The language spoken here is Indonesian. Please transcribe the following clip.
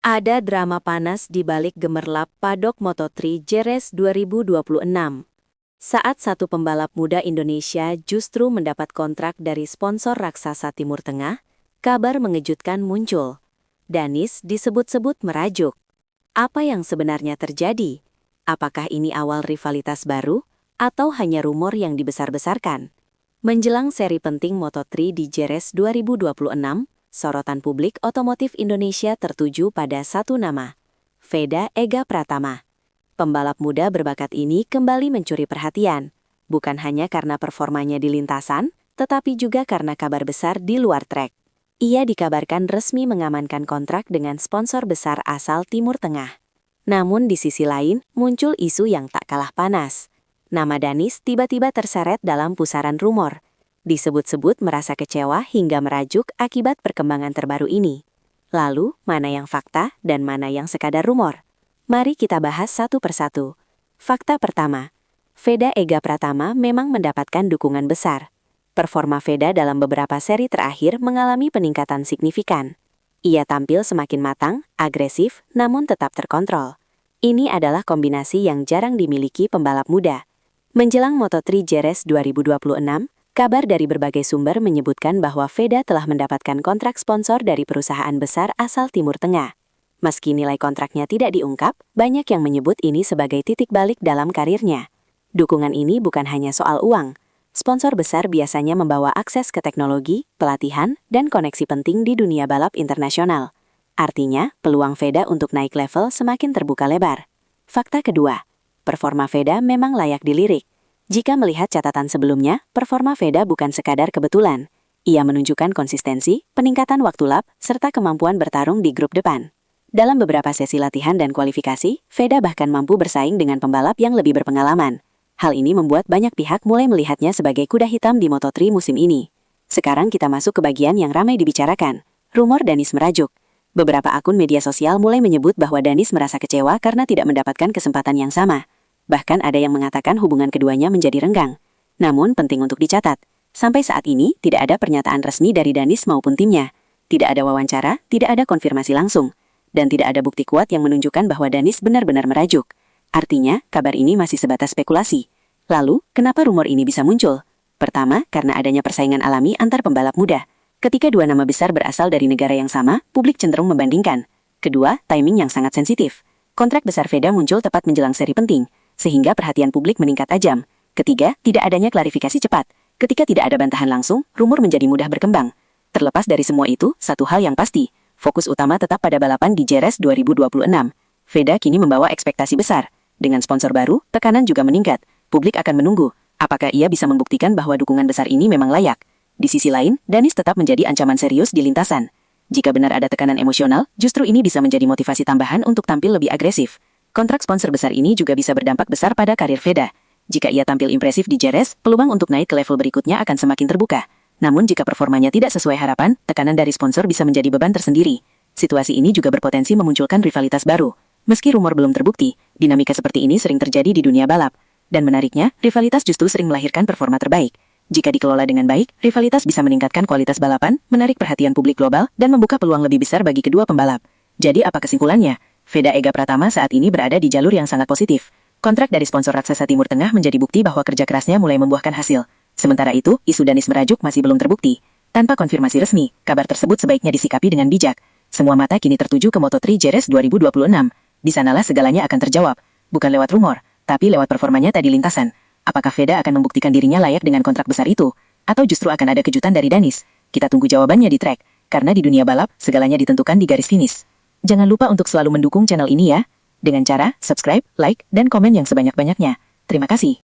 Ada drama panas di balik gemerlap padok Moto3 Jerez 2026. Saat satu pembalap muda Indonesia justru mendapat kontrak dari sponsor raksasa Timur Tengah, kabar mengejutkan muncul. Danis disebut-sebut merajuk. Apa yang sebenarnya terjadi? Apakah ini awal rivalitas baru, atau hanya rumor yang dibesar-besarkan? Menjelang seri penting Moto3 di Jerez 2026, sorotan publik otomotif Indonesia tertuju pada satu nama, Veda Ega Pratama. Pembalap muda berbakat ini kembali mencuri perhatian, bukan hanya karena performanya di lintasan, tetapi juga karena kabar besar di luar trek. Ia dikabarkan resmi mengamankan kontrak dengan sponsor besar asal Timur Tengah. Namun di sisi lain, muncul isu yang tak kalah panas. Nama Danis tiba-tiba terseret dalam pusaran rumor. Disebut-sebut merasa kecewa hingga merajuk akibat perkembangan terbaru ini. Lalu, mana yang fakta dan mana yang sekadar rumor? Mari kita bahas satu persatu. Fakta pertama, Veda Ega Pratama memang mendapatkan dukungan besar. Performa Veda dalam beberapa seri terakhir mengalami peningkatan signifikan. Ia tampil semakin matang, agresif, namun tetap terkontrol. Ini adalah kombinasi yang jarang dimiliki pembalap muda. Menjelang Moto3 Jerez 2026, kabar dari berbagai sumber menyebutkan bahwa Veda telah mendapatkan kontrak sponsor dari perusahaan besar asal Timur Tengah. Meski nilai kontraknya tidak diungkap, banyak yang menyebut ini sebagai titik balik dalam karirnya. Dukungan ini bukan hanya soal uang. Sponsor besar biasanya membawa akses ke teknologi, pelatihan, dan koneksi penting di dunia balap internasional. Artinya, peluang Veda untuk naik level semakin terbuka lebar. Fakta kedua, performa Veda memang layak dilirik. Jika melihat catatan sebelumnya, performa Veda bukan sekadar kebetulan. Ia menunjukkan konsistensi, peningkatan waktu lap, serta kemampuan bertarung di grup depan. Dalam beberapa sesi latihan dan kualifikasi, Veda bahkan mampu bersaing dengan pembalap yang lebih berpengalaman. Hal ini membuat banyak pihak mulai melihatnya sebagai kuda hitam di Moto3 musim ini. Sekarang kita masuk ke bagian yang ramai dibicarakan, rumor Danis merajuk. Beberapa akun media sosial mulai menyebut bahwa Danis merasa kecewa karena tidak mendapatkan kesempatan yang sama. Bahkan ada yang mengatakan hubungan keduanya menjadi renggang. Namun penting untuk dicatat, sampai saat ini tidak ada pernyataan resmi dari Danis maupun timnya. Tidak ada wawancara, tidak ada konfirmasi langsung. Dan tidak ada bukti kuat yang menunjukkan bahwa Danis benar-benar merajuk. Artinya, kabar ini masih sebatas spekulasi. Lalu, kenapa rumor ini bisa muncul? Pertama, karena adanya persaingan alami antar pembalap muda. Ketika dua nama besar berasal dari negara yang sama, publik cenderung membandingkan. Kedua, timing yang sangat sensitif. Kontrak besar Veda muncul tepat menjelang seri penting, sehingga perhatian publik meningkat tajam. Ketiga, tidak adanya klarifikasi cepat. Ketika tidak ada bantahan langsung, rumor menjadi mudah berkembang. Terlepas dari semua itu, satu hal yang pasti, fokus utama tetap pada balapan di Jerez 2026. Veda kini membawa ekspektasi besar. Dengan sponsor baru, tekanan juga meningkat. Publik akan menunggu, apakah ia bisa membuktikan bahwa dukungan besar ini memang layak. Di sisi lain, Danis tetap menjadi ancaman serius di lintasan. Jika benar ada tekanan emosional, justru ini bisa menjadi motivasi tambahan untuk tampil lebih agresif. Kontrak sponsor besar ini juga bisa berdampak besar pada karir Veda. Jika ia tampil impresif di Jerez, peluang untuk naik ke level berikutnya akan semakin terbuka. Namun jika performanya tidak sesuai harapan, tekanan dari sponsor bisa menjadi beban tersendiri. Situasi ini juga berpotensi memunculkan rivalitas baru. Meski rumor belum terbukti, dinamika seperti ini sering terjadi di dunia balap. Dan menariknya, rivalitas justru sering melahirkan performa terbaik. Jika dikelola dengan baik, rivalitas bisa meningkatkan kualitas balapan, menarik perhatian publik global, dan membuka peluang lebih besar bagi kedua pembalap. Jadi apa kesimpulannya? Veda Ega Pratama saat ini berada di jalur yang sangat positif. Kontrak dari sponsor raksasa Timur Tengah menjadi bukti bahwa kerja kerasnya mulai membuahkan hasil. Sementara itu, isu Danis merajuk masih belum terbukti. Tanpa konfirmasi resmi, kabar tersebut sebaiknya disikapi dengan bijak. Semua mata kini tertuju ke Moto3 Jerez 2026. Di sanalah segalanya akan terjawab, bukan lewat rumor, tapi lewat performanya tadi lintasan. Apakah Veda akan membuktikan dirinya layak dengan kontrak besar itu? Atau justru akan ada kejutan dari Danis? Kita tunggu jawabannya di track, karena di dunia balap, segalanya ditentukan di garis finish. Jangan lupa untuk selalu mendukung channel ini ya, dengan cara subscribe, like, dan komen yang sebanyak-banyaknya. Terima kasih.